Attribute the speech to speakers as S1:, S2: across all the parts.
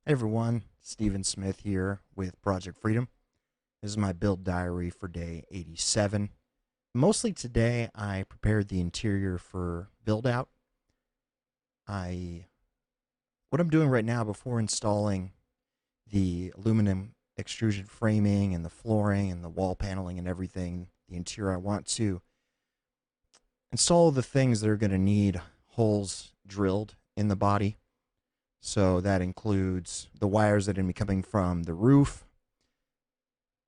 S1: Hey everyone, Stephen Smith here with Project Freedom. This is my build diary for day 87. Mostly today, I prepared the interior for build out. I what I'm doing right now before installing the aluminum extrusion framing and the flooring and the wall paneling and everything, the interior, I want to install the things that are going to need holes drilled in the body. So that includes the wires that are going to be coming from the roof.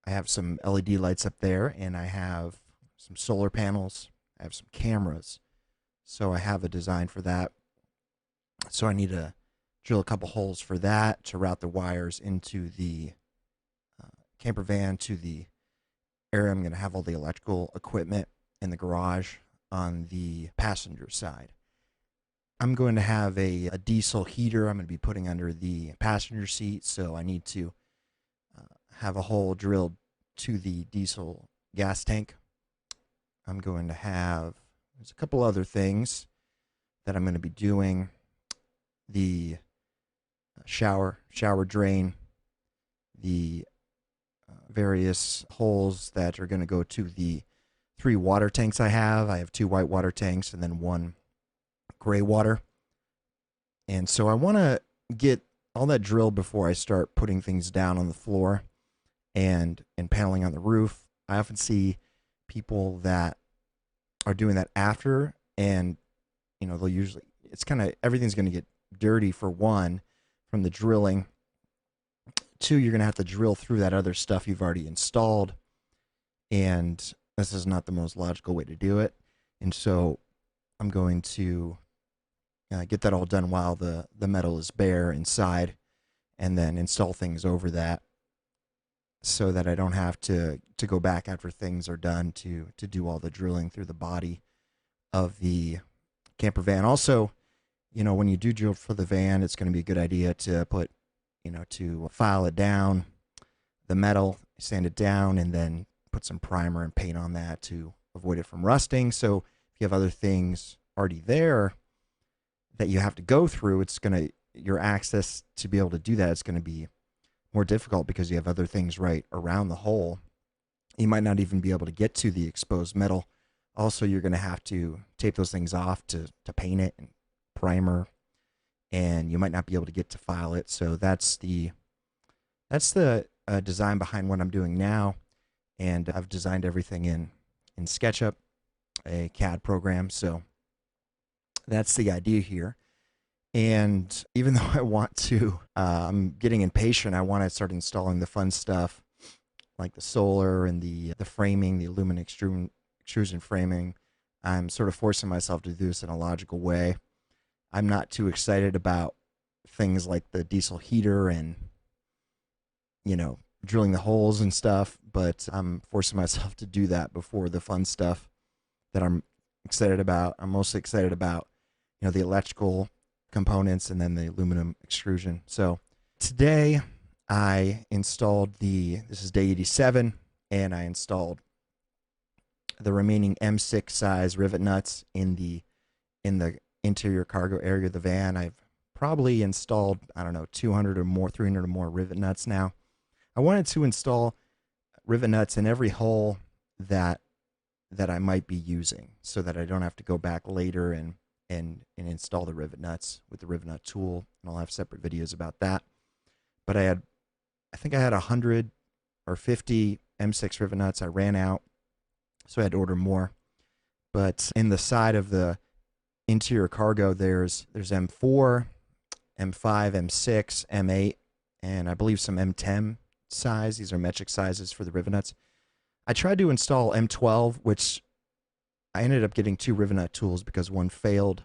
S1: I have some LED lights up there, and I have some solar panels. I have some cameras. So I have a design for that. So I need to drill a couple holes for that to route the wires into the camper van to the area I'm going to have all the electrical equipment in the garage on the passenger side. I'm going to have a diesel heater I'm going to be putting under the passenger seat, so I need to have a hole drilled to the diesel gas tank. I'm going to have, there's a couple other things that I'm going to be doing. The shower drain, the various holes that are going to go to the 3 water tanks I have. I have 2 white water tanks and then 1 gray water. And so I want to get all that drilled before I start putting things down on the floor and paneling on the roof. I often see people that are doing that after, and they'll usually, it's kind of, everything's going to get dirty for one from the drilling. 2, you're going to have to drill through that other stuff you've already installed, and this is not the most logical way to do it. And so I'm going to get that all done while the metal is bare inside, and then install things over that so that I don't have to go back after things are done to do all the drilling through the body of the camper van. Also, when you do drill for the van, it's going to be a good idea to put, to file it down, the metal, sand it down, and then put some primer and paint on that to avoid it from rusting. So if you have other things already there that you have to go through, your access to be able to do that is going to be more difficult because you have other things right around the hole. You might not even be able to get to the exposed metal. Also, you're going to have to tape those things off to paint it and primer, and you might not be able to get to file it. So that's the design behind what I'm doing now, and I've designed everything in SketchUp, a CAD program. So that's the idea here. And even though I want to, I'm getting impatient. I want to start installing the fun stuff like the solar and the framing, the aluminum extrusion framing. I'm sort of forcing myself to do this in a logical way. I'm not too excited about things like the diesel heater and, drilling the holes and stuff, but I'm forcing myself to do that before the fun stuff that I'm excited about. I'm mostly excited about, the electrical components and then the aluminum extrusion. So today I installed this is day 87, and I installed the remaining M6 size rivet nuts in the interior cargo area of the van. I've probably installed, 200 or more, 300 or more rivet nuts now. I wanted to install rivet nuts in every hole that I might be using so that I don't have to go back later and install the rivet nuts with the rivet nut tool, and I'll have separate videos about that. But I think I had 100 or 50 M6 rivet nuts. I ran out, so I had to order more. But in the side of the interior cargo, there's M4, M5, M6, M8, and I believe some M10 size. These are metric sizes for the rivet nuts. I tried to install M12, which I ended up getting 2 rivet nut tools because one failed,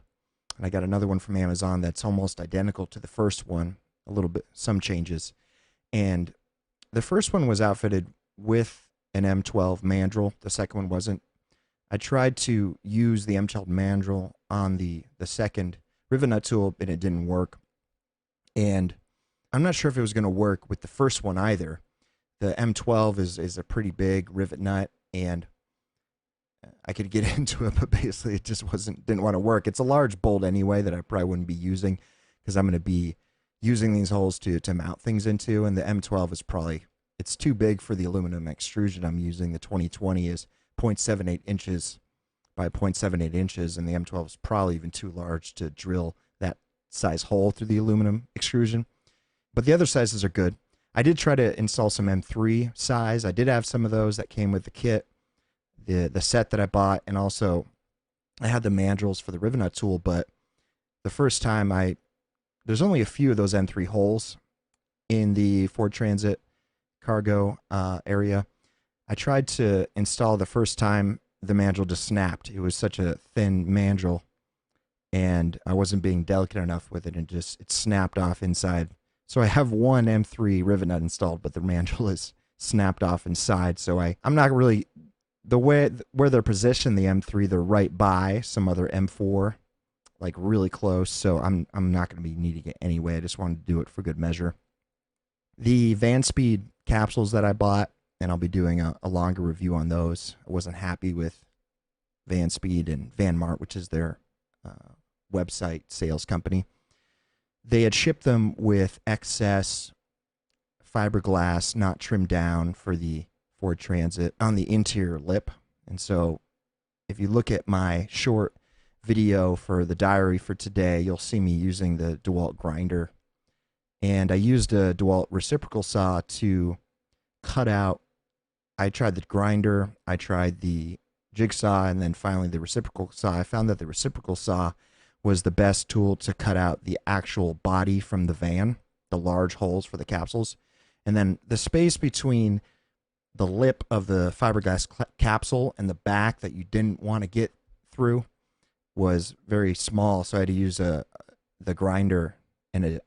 S1: and I got another one from Amazon that's almost identical to the first one, a little bit, some changes. And the first one was outfitted with an M12 mandrel. The second one wasn't. I tried to use the M12 mandrel on the second rivet nut tool, and it didn't work. And I'm not sure if it was going to work with the first one either. The M12 is a pretty big rivet nut, and I could get into it, but basically it just didn't want to work. It's a large bolt anyway that I probably wouldn't be using because I'm going to be using these holes to mount things into, and the M12 is probably, it's too big for the aluminum extrusion I'm using. The 2020 is 0.78 inches by 0.78 inches, and the M12 is probably even too large to drill that size hole through the aluminum extrusion. But the other sizes are good. I did try to install some M3 size. I did have some of those that came with the kit, the set that I bought, and also I had the mandrels for the rivet nut tool. But the first time there's only a few of those M3 holes in the Ford Transit cargo area. I tried to install the first time, the mandrel just snapped. It was such a thin mandrel, and I wasn't being delicate enough with it, and it snapped off inside. So I have one M3 rivet nut installed, but the mandrel is snapped off inside. So I'm not really, the way where they're positioned, the M3, they're right by some other M4, like really close. So I'm not going to be needing it anyway. I just wanted to do it for good measure. The Van Speed capsules that I bought, and I'll be doing a longer review on those. I wasn't happy with Van Speed and Van Mart, which is their website sales company. They had shipped them with excess fiberglass not trimmed down for the Ford Transit on the interior lip. And so if you look at my short video for the diary for today, you'll see me using the DeWalt grinder. And I used a DeWalt reciprocal saw to cut out. I tried the grinder, I tried the jigsaw, and then finally the reciprocal saw. I found that the reciprocal saw was the best tool to cut out the actual body from the van, the large holes for the capsules. And then the space between the lip of the fiberglass capsule and the back that you didn't want to get through was very small, so I had to use the grinder and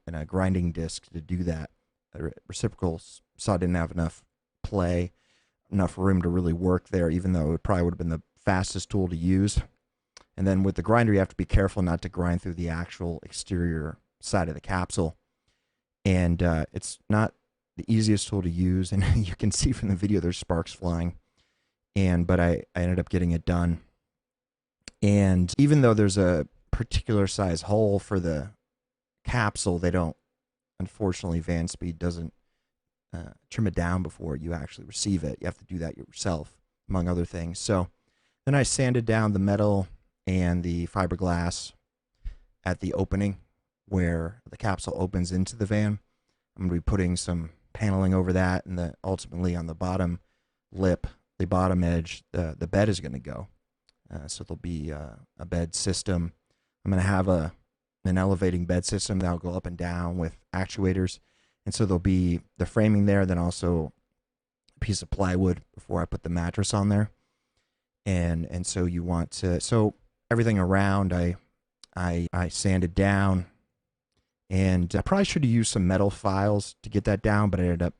S1: a grinding disc to do that. The reciprocal saw didn't have enough play, enough room to really work there, even though it probably would have been the fastest tool to use. And then with the grinder, you have to be careful not to grind through the actual exterior side of the capsule. And it's not the easiest tool to use, and you can see from the video there's sparks flying. But I ended up getting it done. And even though there's a particular size hole for the capsule, they don't, unfortunately, Van Speed doesn't trim it down before you actually receive it. You have to do that yourself, among other things. So then I sanded down the metal and the fiberglass at the opening where the capsule opens into the van. I'm going to be putting some paneling over that, and ultimately on the bottom lip, the bottom edge, the bed is going to go. So there'll be a bed system. I'm going to have an elevating bed system that'll go up and down with actuators. And so there'll be the framing there, then also a piece of plywood before I put the mattress on there. And so you want to, so everything around I sanded down, and I probably should have used some metal files to get that down, but I ended up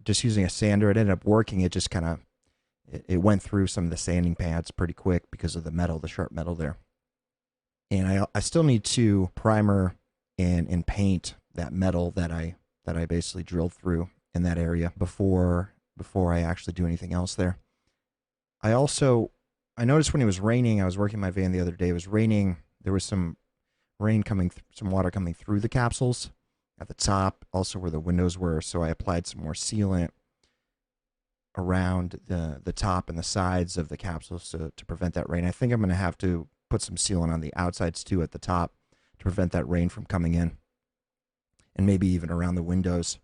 S1: just using a sander. It ended up working. It just kind of, it went through some of the sanding pads pretty quick because of the metal, the sharp metal there. And I still need to primer and paint that metal that I basically drilled through in that area before I actually do anything else there. I noticed when it was raining, I was working my van the other day, it was raining, there was some rain coming, some water coming through the capsules at the top, also where the windows were, so I applied some more sealant around the top and the sides of the capsules to prevent that rain. I think I'm going to have to put some sealant on the outsides too at the top to prevent that rain from coming in, and maybe even around the windows.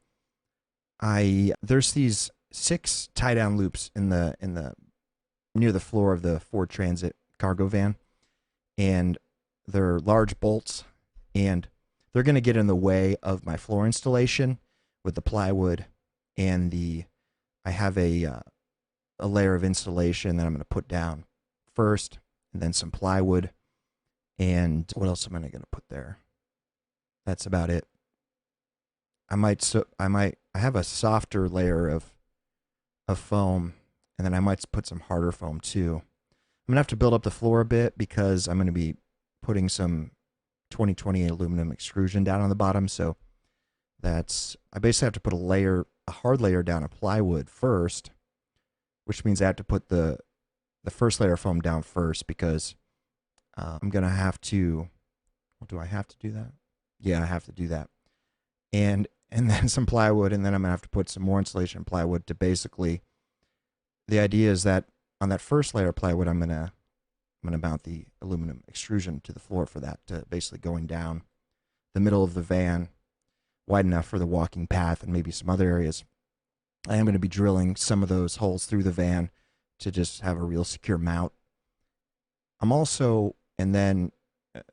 S1: There's these 6 tie-down loops in the near the floor of the Ford Transit cargo van, and they're large bolts, and they're going to get in the way of my floor installation with the plywood, and I have a layer of insulation that I'm going to put down first, and then some plywood, and what else am I going to put there? That's about it. I have a softer layer of foam, and then I might put some harder foam too. I'm going to have to build up the floor a bit because I'm going to be putting some 2020 aluminum extrusion down on the bottom, so I basically have to put a hard layer down of plywood first, which means I have to put the first layer of foam down first because I'm going to have to, well, do I have to do that? Yeah, I have to do that. and then some plywood, and then I'm gonna have to put some more insulation plywood to basically. The idea is that on that first layer of plywood, I'm gonna mount the aluminum extrusion to the floor for that, to basically going down the middle of the van, wide enough for the walking path and maybe some other areas. I am going to be drilling some of those holes through the van to just have a real secure mount. I'm also, and then,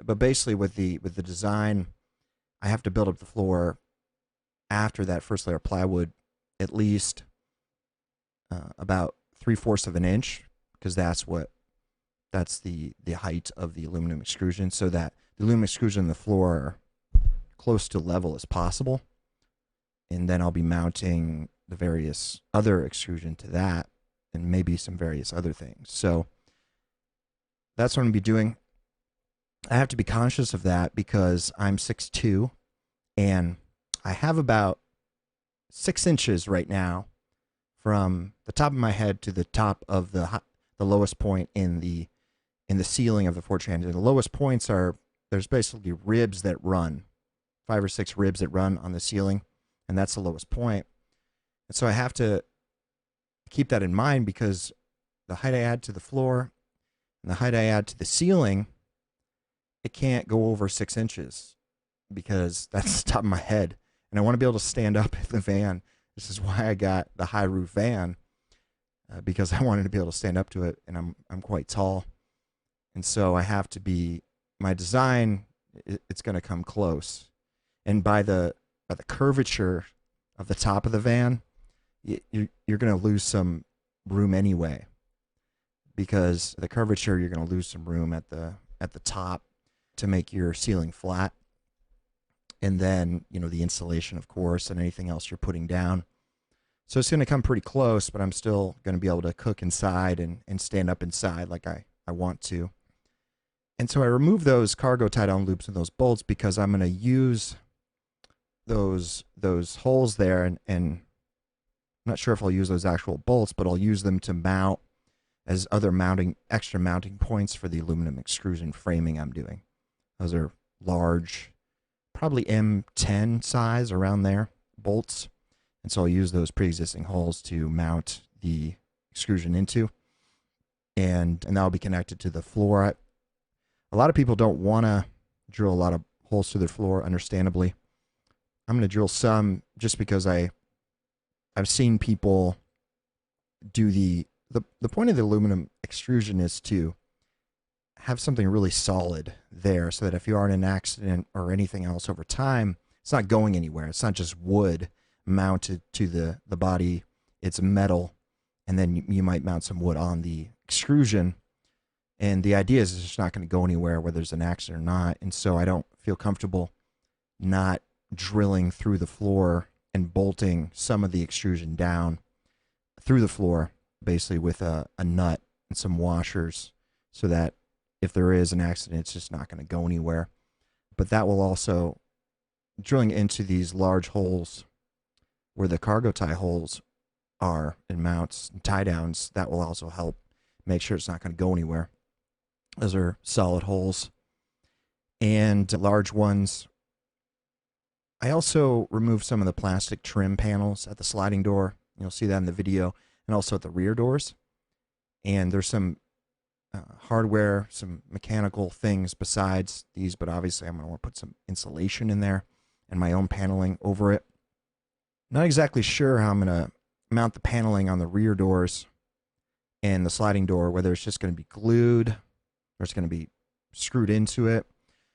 S1: but basically with the design, I have to build up the floor after that first layer of plywood at least about 3/4 of an inch, because that's the height of the aluminum extrusion, so that the aluminum extrusion and the floor are close to level as possible. And then I'll be mounting the various other extrusion to that, and maybe some various other things. So that's what I'm going to be doing. I have to be conscious of that because I'm 6'2", and I have about 6 inches right now from the top of my head to the top of the lowest point in the ceiling of the Ford Transit. The lowest points are, there's basically ribs that run, 5 or 6 ribs that run on the ceiling, and that's the lowest point. And so I have to keep that in mind, because the height I add to the floor and the height I add to the ceiling, it can't go over 6 inches, because that's the top of my head. And I want to be able to stand up in the van. This is why I got the high roof van, because I wanted to be able to stand up to it, and I'm quite tall. And so I have to be, my design, it's going to come close. And by the curvature of the top of the van, you're going to lose some room anyway, because the curvature, you're going to lose some room at the top to make your ceiling flat. And then, the insulation, of course, and anything else you're putting down. So it's going to come pretty close, but I'm still going to be able to cook inside and stand up inside like I want to. And so I remove those cargo tie-down loops and those bolts, because I'm going to use those holes there, and I'm not sure if I'll use those actual bolts, but I'll use them to mount as other extra mounting points for the aluminum extrusion framing I'm doing. Those are large, probably M10 size, around there, bolts. And so I'll use those pre-existing holes to mount the extrusion into, and that'll be connected to the floor. A lot of people don't want to drill a lot of holes through their floor, understandably. I'm going to drill some just because I've seen people do the point of the aluminum extrusion is to have something really solid there, so that if you are in an accident or anything else over time, it's not going anywhere. It's not just wood mounted to the body. It's metal, and then you might mount some wood on the extrusion. And the idea is it's just not going to go anywhere, whether there's an accident or not. And so I don't feel comfortable not drilling through the floor and bolting some of the extrusion down through the floor, basically with a nut and some washers, so that if there is an accident, it's just not going to go anywhere. But that will also, drilling into these large holes where the cargo tie holes are and mounts and tie downs, that will also help make sure it's not going to go anywhere. Those are solid holes and large ones. I also removed some of the plastic trim panels at the sliding door. You'll see that in the video, and also at the rear doors. And there's some hardware, some mechanical things besides these, but obviously I'm going to want to put some insulation in there and my own paneling over it. Not exactly sure how I'm going to mount the paneling on the rear doors and the sliding door, whether it's just going to be glued or it's going to be screwed into it.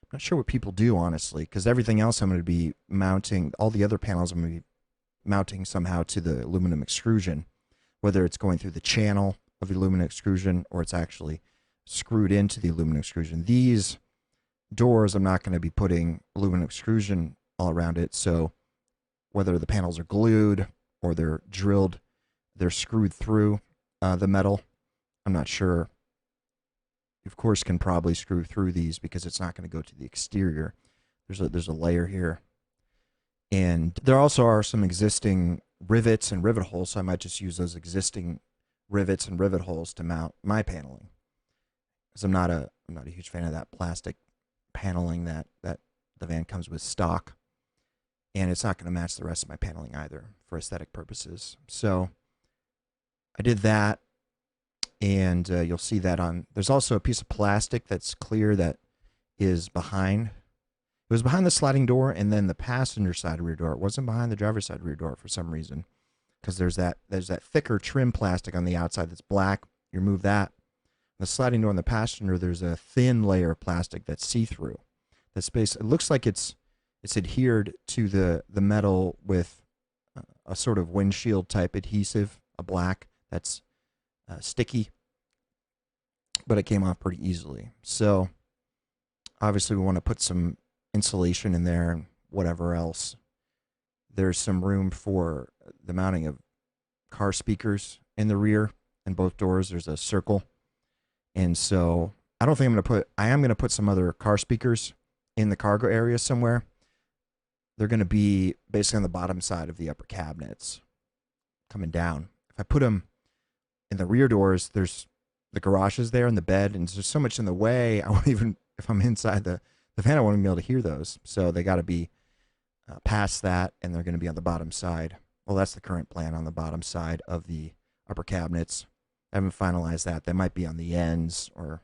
S1: I'm not sure what people do, honestly, because everything else I'm going to be mounting, all the other panels I'm going to be mounting somehow to the aluminum extrusion, whether it's going through the channel of the aluminum extrusion or it's actually screwed into the aluminum extrusion. These doors, I'm not going to be putting aluminum extrusion all around it, so whether the panels are glued or they're drilled, they're screwed through the metal, I'm not sure. You, of course, can probably screw through these because it's not going to go to the exterior. There's a layer here. And there also are some existing rivets and rivet holes, so I might just use those existing rivets and rivet holes to mount my paneling. Because I'm not a huge fan of that plastic paneling that the van comes with stock. and it's not going to match the rest of my paneling either for aesthetic purposes. So I did that, and you'll see that on. There's also a piece of plastic that's clear that is behind. It was behind the sliding door and then the passenger side rear door. It wasn't behind the driver's side rear door for some reason, because there's that thicker trim plastic on the outside that's black. You remove that. The sliding door on the passenger, there's a thin layer of plastic that's see-through. That space, it looks like it's adhered to the metal with a sort of windshield type adhesive, a black that's sticky, but it came off pretty easily. So obviously we want to put some insulation in there and whatever else. There's some room for the mounting of car speakers in the rear and both doors. There's a circle. And so I don't think I am going to put some other car speakers in the cargo area somewhere. They're going to be basically on the bottom side of the upper cabinets coming down. If I put them in the rear doors, there's the garages there and the bed, and there's so much in the way. I won't even, if I'm inside the van, I won't even be able to hear those. So they got to be past that, and they're going to be on the bottom side. Well, that's the current plan, on the bottom side of the upper cabinets. I haven't finalized that. They might be on the ends, or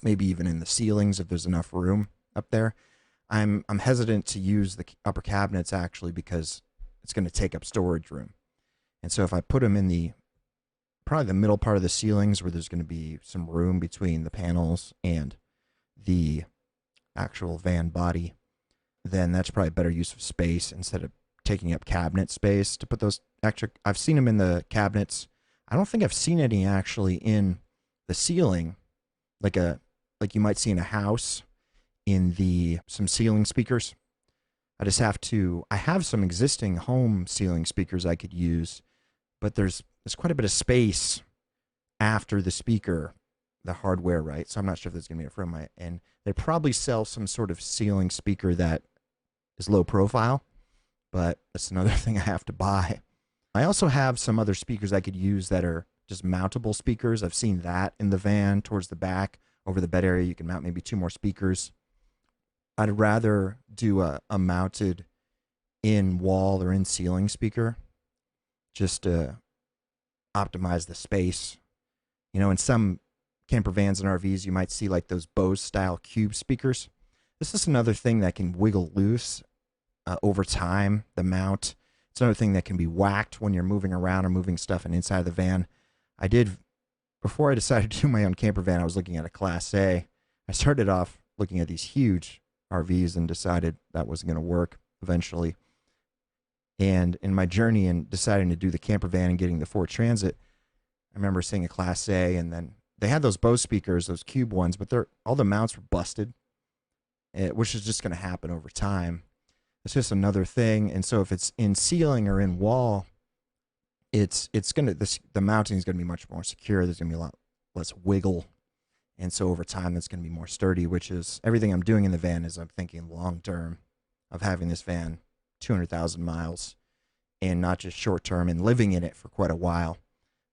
S1: maybe even in the ceilings if there's enough room up there. I'm hesitant to use the upper cabinets actually because it's going to take up storage room. And so if I put them in probably the middle part of the ceilings where there's going to be some room between the panels and the actual van body, then that's probably a better use of space instead of taking up cabinet space to put those extra. I've seen them in the cabinets. I don't think I've seen any actually in the ceiling, like you might see in a house, in some ceiling speakers. I have some existing home ceiling speakers I could use, but there's quite a bit of space after the speaker, the hardware, right? So I'm not sure if there's going to be enough room. And they probably sell some sort of ceiling speaker that is low profile, but that's another thing I have to buy. I also have some other speakers I could use that are just mountable speakers. I've seen that in the van towards the back. Over the bed area, you can mount maybe 2 more speakers. I'd rather do a mounted in wall or in ceiling speaker just to optimize the space. You know, in some camper vans and RVs, you might see like those Bose style cube speakers. This is another thing that can wiggle loose over time, the mount. It's another thing that can be whacked when you're moving around or moving stuff inside of the van. Before I decided to do my own camper van, I was looking at a Class A. I started off looking at these huge RVs and decided that wasn't going to work eventually. And in my journey and deciding to do the camper van and getting the Ford Transit, I remember seeing a Class A, and then they had those Bose speakers, those cube ones, but all the mounts were busted, which is just going to happen over time. It's just another thing. And so if it's in ceiling or in wall, the mounting is going to be much more secure. There's going to be a lot less wiggle. And so over time, that's going to be more sturdy, which is everything I'm doing in the van is I'm thinking long term of having this van 200,000 miles and not just short term, and living in it for quite a while,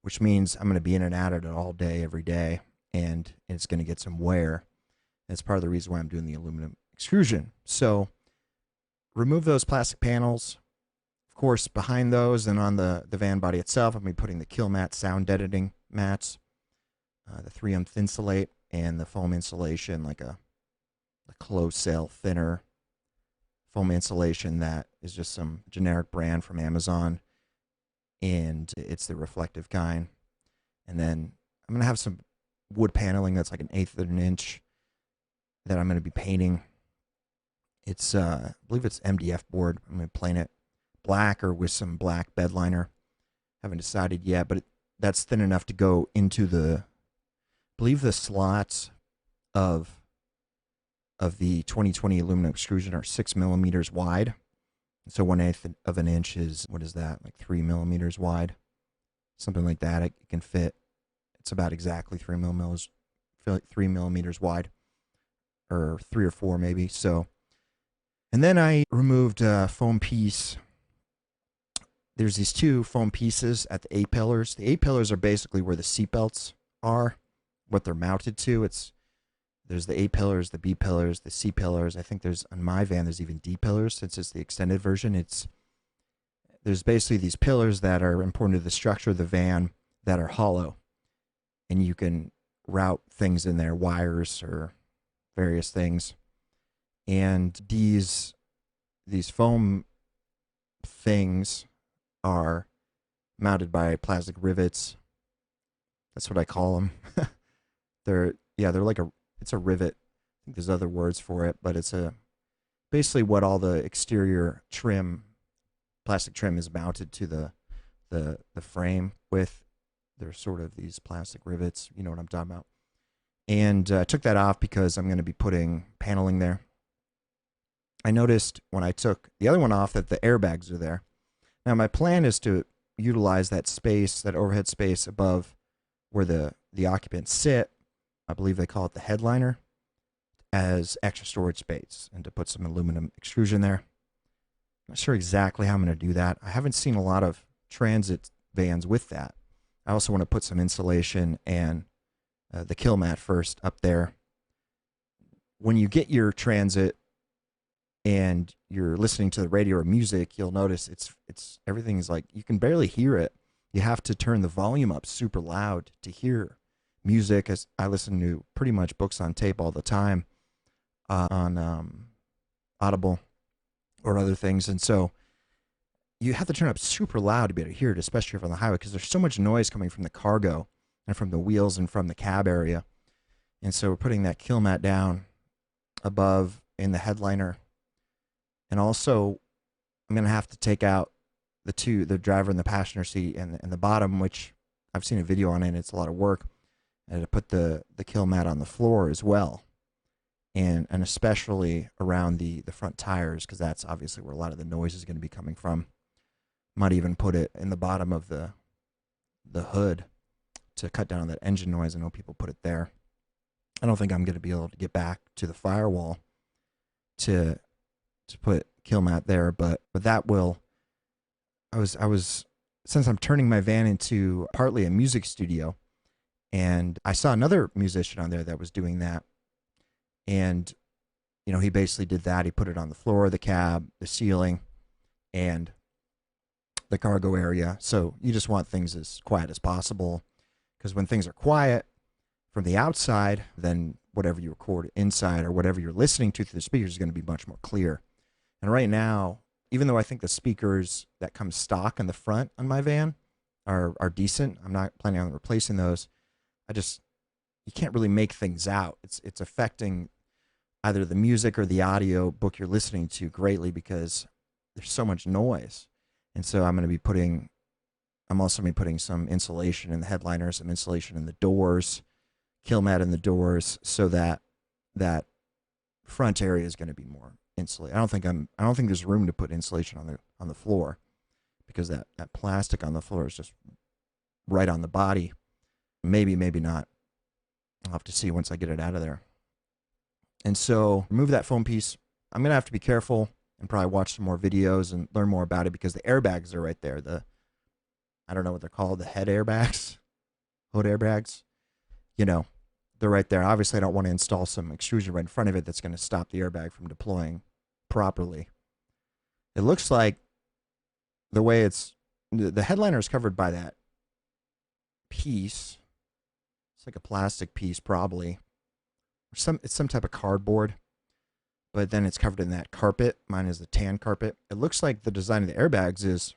S1: which means I'm going to be in and out of it all day, every day, and it's going to get some wear. That's part of the reason why I'm doing the aluminum extrusion. So remove those plastic panels. Of course, behind those and on the van body itself, I'm going to be putting the Kill Mat sound deadening mats, the 3M Thinsulate, and the foam insulation, like a closed cell thinner foam insulation that is just some generic brand from Amazon, and it's the reflective kind. And then I'm going to have some wood paneling that's like 1/8 of an inch that I'm going to be painting. It's I believe it's MDF board. I'm going to paint it black or with some black bed liner. Haven't decided yet, but that's thin enough to go into I believe the slots of the 2020 aluminum extrusion are 6 millimeters wide. So 1/8 of an inch is, what is that, like 3 millimeters wide? Something like that. It can fit. It's about exactly 3 millimeters wide, or 3 or 4 maybe. So, and then I removed a foam piece. There's these 2 foam pieces at the A-pillars. The A-pillars are basically where the seatbelts are, what they're mounted to. There's the A pillars, the B pillars, the C pillars. I think there's on my van there's even D pillars since it's the extended version. There's basically these pillars that are important to the structure of the van that are hollow, and you can route things in there, wires or various things. And these foam things are mounted by plastic rivets. That's what I call them. they're like it's a rivet. I think there's other words for it, but it's basically what all the exterior plastic trim is mounted to the frame with. They're sort of these plastic rivets. You know what I'm talking about. And I took that off because I'm going to be putting paneling there. I noticed when I took the other one off that the airbags are there. Now my plan is to utilize that space, that overhead space above where the occupants sit. I believe they call it the headliner, as extra storage space, and to put some aluminum extrusion there. I'm not sure exactly how I'm going to do that. I haven't seen a lot of transit vans with that. I also want to put some insulation and the kill mat first up there. When you get your transit and you're listening to the radio or music, you'll notice everything's like, you can barely hear it. You have to turn the volume up super loud to hear music. As I listen to pretty much books on tape all the time on Audible or other things, and so you have to turn up super loud to be able to hear it, especially if on the highway, because there's so much noise coming from the cargo and from the wheels and from the cab area. And so we're putting that kill mat down above in the headliner. And also, I'm going to have to take out the driver and the passenger seat and the bottom, which I've seen a video on it, and it's a lot of work, and to put the kill mat on the floor as well. And especially around the front tires, because that's obviously where a lot of the noise is going to be coming from. Might even put it in the bottom of the hood to cut down on that engine noise. I know people put it there. I don't think I'm going to be able to get back to the firewall to put kill mat there, but that will. I was since I'm turning my van into partly a music studio, and I saw another musician on there that was doing that, and he basically did that. He put it on the floor, the cab, the ceiling, and the cargo area. So you just want things as quiet as possible, because when things are quiet from the outside, then whatever you record inside or whatever you're listening to through the speakers is going to be much more clear. And right now, even though I think the speakers that come stock in the front on my van are decent, I'm not planning on replacing those. You can't really make things out. It's affecting either the music or the audio book you're listening to greatly because there's so much noise. And so I'm also going to be putting some insulation in the headliner, some insulation in the doors, kill mat in the doors, so that front area is going to be more insulated. I don't think there's room to put insulation on the floor, because that plastic on the floor is just right on the body. Maybe not. I'll have to see once I get it out of there. And so remove that foam piece. I'm going to have to be careful and probably watch some more videos and learn more about it, because the airbags are right there. I don't know what they're called, the head airbags, hood airbags. They're right there. Obviously, I don't want to install some extrusion right in front of it that's going to stop the airbag from deploying properly. It looks like the way the headliner is covered by that piece. It's like a plastic piece, probably. It's some type of cardboard, but then it's covered in that carpet. Mine is the tan carpet. It looks like the design of the airbags is,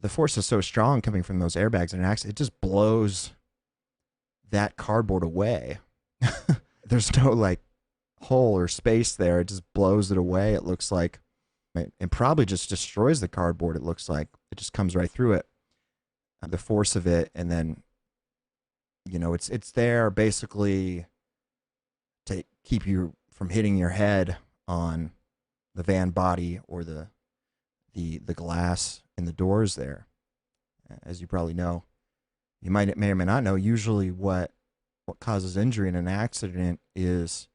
S1: the force is so strong coming from those airbags, and it just blows that cardboard away. There's no hole or space there. It just blows it away. It looks like, and probably just destroys the cardboard. It looks like it just comes right through it, the force of it. And then, it's there basically to keep you from hitting your head on the van body or the glass in the doors there. As you probably know, you may or may not know, usually what causes injury in an accident is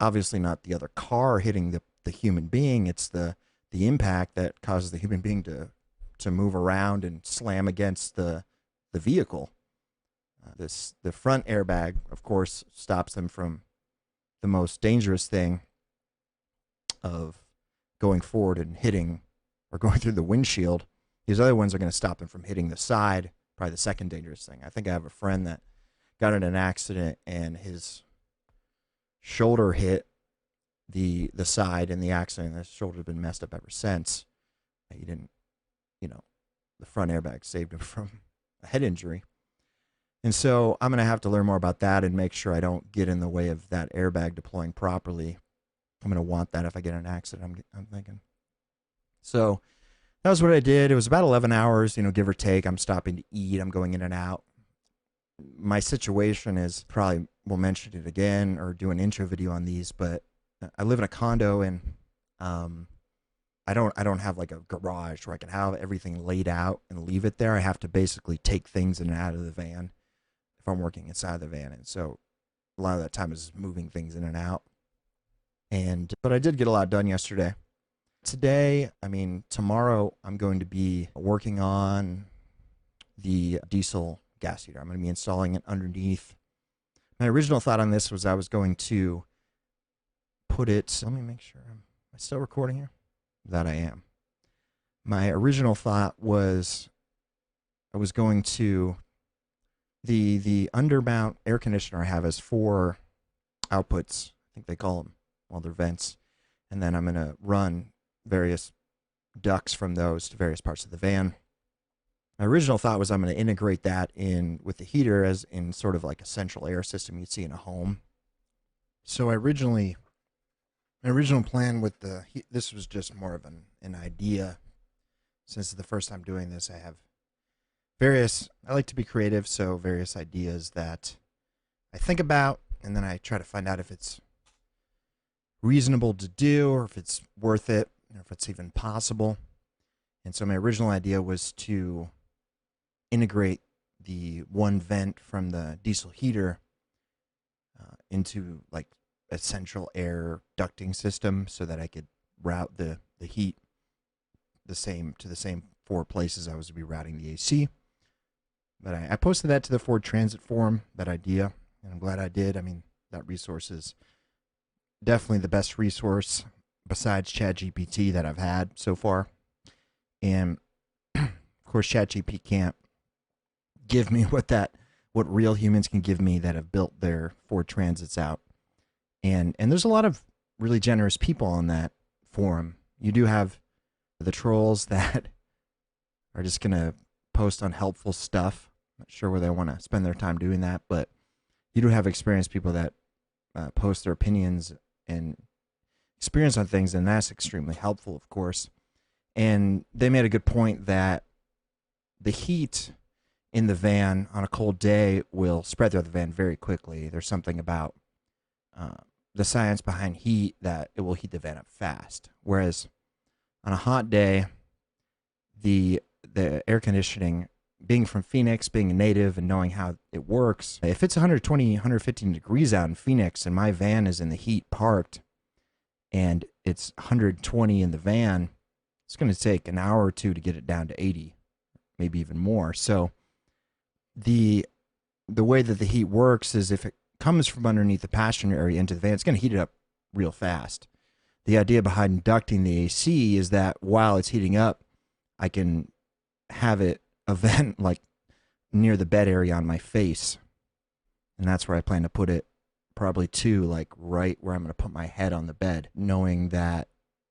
S1: obviously not the other car hitting the human being. It's the impact that causes the human being to move around and slam against the vehicle. The front airbag, of course, stops them from the most dangerous thing of going forward and hitting or going through the windshield. These other ones are going to stop them from hitting the side, probably the second dangerous thing. I think I have a friend that got in an accident and his shoulder hit the side in the accident. His shoulder's been messed up ever since. He didn't, the front airbag saved him from a head injury. And so I'm going to have to learn more about that and make sure I don't get in the way of that airbag deploying properly. I'm going to want that if I get in an accident, I'm thinking. So that was what I did. It was about 11 hours, give or take. I'm stopping to eat. I'm going in and out. My situation is, probably we'll mention it again or do an intro video on these, but I live in a condo and I don't have like a garage where I can have everything laid out and leave it there. I have to basically take things in and out of the van if I'm working inside the van. And so a lot of that time is moving things in and out. But I did get a lot done yesterday. Today, tomorrow I'm going to be working on the diesel gas heater. I'm going to be installing it underneath. My original thought on this was I was going to put it, let me make sure, am I still recording here? That I am. My original thought was I was going to, the undermount air conditioner I have has 4 outputs. I think they call them, they're vents. And then I'm going to run various ducts from those to various parts of the van. My original thought was I'm going to integrate that in with the heater as in sort of like a central air system you'd see in a home. So my original plan with this was just more of an idea. Since it's the first time doing this, I have I like to be creative, so various ideas that I think about, and then I try to find out if it's reasonable to do or if it's worth it or if it's even possible. And so my original idea was to integrate the one vent from the diesel heater into like a central air ducting system so that I could route the heat to the same 4 places I was to be routing the AC. But I posted that to the Ford Transit forum, that idea, and I'm glad I did. That resource is definitely the best resource besides ChatGPT that I've had so far. And of course, ChatGPT can't give me what real humans can give me that have built their Ford Transits out. And there's a lot of really generous people on that forum. You do have the trolls that are just going to post unhelpful stuff. I'm not sure where they want to spend their time doing that, but you do have experienced people that post their opinions and experience on things, and that's extremely helpful, of course. And they made a good point that the heat in the van on a cold day will spread throughout the van very quickly. There's something about the science behind heat that it will heat the van up fast. Whereas on a hot day, the air conditioning, being from Phoenix, being a native and knowing how it works, if it's 120, 115 degrees out in Phoenix and my van is in the heat parked and it's 120 in the van, it's going to take an hour or 2 to get it down to 80, maybe even more. So the way that the heat works is if it comes from underneath the passenger area into the van, it's going to heat it up real fast. The idea behind ducting the AC is that while it's heating up, I can have it a vent like near the bed area on my face. And that's where I plan to put it, probably too, like right where I'm going to put my head on the bed, knowing that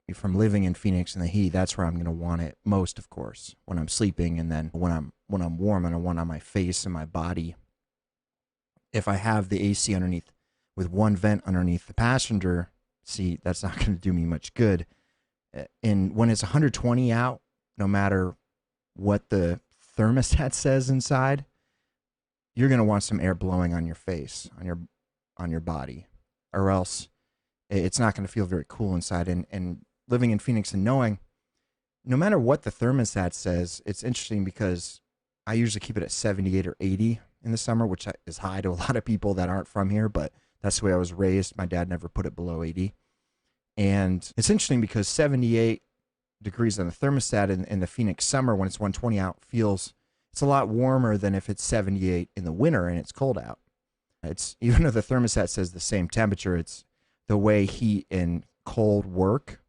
S1: if I'm living in Phoenix in the heat, that's where I'm going to want it most, of course, when I'm sleeping. And then when I'm warm, I'm going to want it on my face and my body. If I have the AC underneath with one vent underneath the passenger seat, that's not going to do me much good. And when it's 120 out, no matter what the thermostat says inside, you're going to want some air blowing on your face, on your body, or else it's not going to feel very cool inside. And living in Phoenix and knowing, no matter what the thermostat says, it's interesting because I usually keep it at 78 or 80 in the summer, which is high to a lot of people that aren't from here, but that's the way I was raised. My dad never put it below 80. And it's interesting because 78 degrees on the thermostat in the Phoenix summer when it's 120 out It's a lot warmer than if it's 78 in the winter and it's cold out. It's even though the thermostat says the same temperature, it's the way heat and cold work.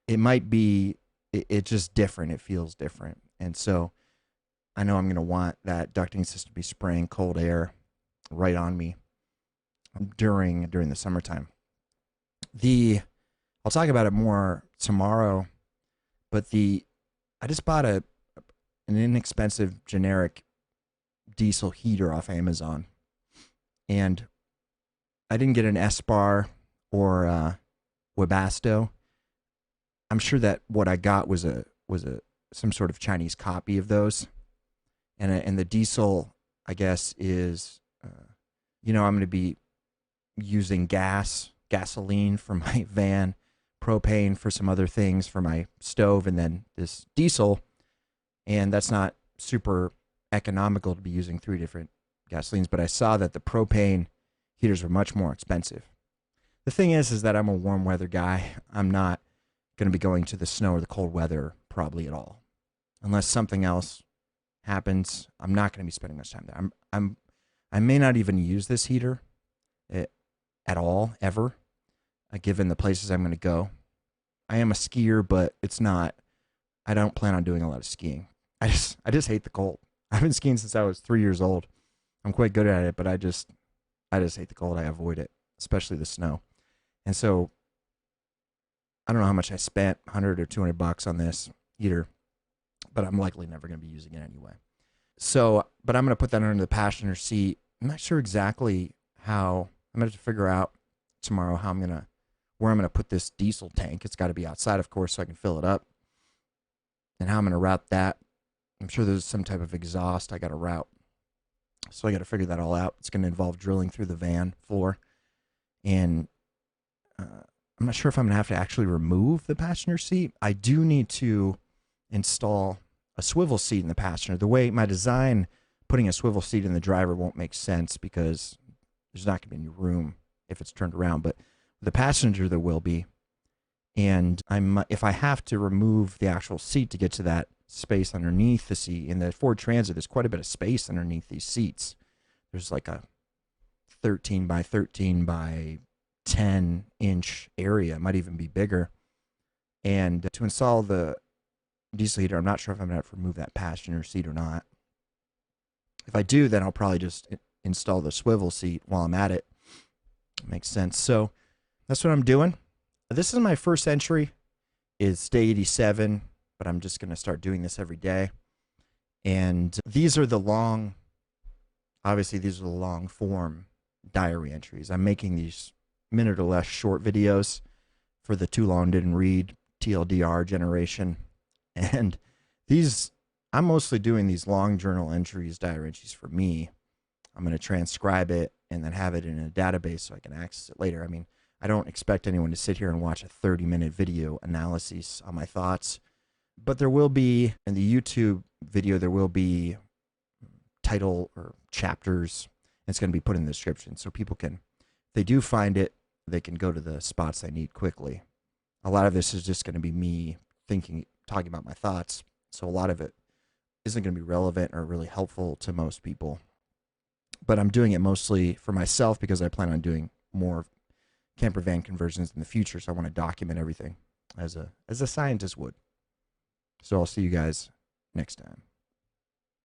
S1: It might be it's just different. It feels different. And so I know I'm going to want that ducting system to be spraying cold air right on me during the summertime. I'll talk about it more tomorrow, but I just bought an inexpensive generic diesel heater off Amazon, and I didn't get an S-Bar or Webasto. I'm sure that what I got was some sort of Chinese copy of those, and the diesel, I guess, is I'm going to be using gasoline for my van, propane for some other things for my stove, and then this diesel. And that's not super economical to be using 3 different gasolines, but I saw that the propane heaters were much more expensive. The thing is that I'm a warm weather guy. I'm not going to be going to the snow or the cold weather probably at all. Unless something else happens, I'm not going to be spending much time there. I may not even use this heater at all, ever, given the places I'm going to go. I am a skier, but I don't plan on doing a lot of skiing. I just hate the cold. I've been skiing since I was 3 years old. I'm quite good at it, but I just hate the cold. I avoid it, especially the snow. And so I don't know how much I spent, $100 or $200 on this heater, but I'm likely never going to be using it anyway. So, but I'm going to put that under the passenger seat. I'm not sure exactly how. I'm going to have to figure out tomorrow where I'm going to put this diesel tank. It's got to be outside, of course, so I can fill it up. And how I'm going to route that. I'm sure there's some type of exhaust I got to route. So I got to figure that all out. It's going to involve drilling through the van floor. And I'm not sure if I'm going to have to actually remove the passenger seat. I do need to install a swivel seat in the passenger. The way my design, putting a swivel seat in the driver won't make sense because there's not going to be any room if it's turned around. But the passenger, there will be. And if I have to remove the actual seat to get to that space underneath the seat, in the Ford Transit, there's quite a bit of space underneath these seats. There's like a 13 by 13 by 10 inch area. It might even be bigger. And to install the diesel heater, I'm not sure if I'm going to have to remove that passenger seat or not. If I do, then I'll probably just install the swivel seat while I'm at it. Makes sense. So that's what I'm doing. This is my first entry. It's day 87, but I'm just going to start doing this every day. And these are the long form diary entries. I'm making these minute or less short videos for the too long didn't read TLDR generation. And I'm mostly doing these long journal entries, diary entries for me. I'm going to transcribe it and then have it in a database so I can access it later. I mean, I don't expect anyone to sit here and watch a 30-minute video analysis on my thoughts, but there will be, in the YouTube video, there will be title or chapters. It's going to be put in the description so people can, if they do find it, they can go to the spots they need quickly. A lot of this is just going to be me talking about my thoughts, so a lot of it isn't going to be relevant or really helpful to most people. But I'm doing it mostly for myself because I plan on doing more camper van conversions in the future, so I want to document everything as a scientist would. So I'll see you guys next time.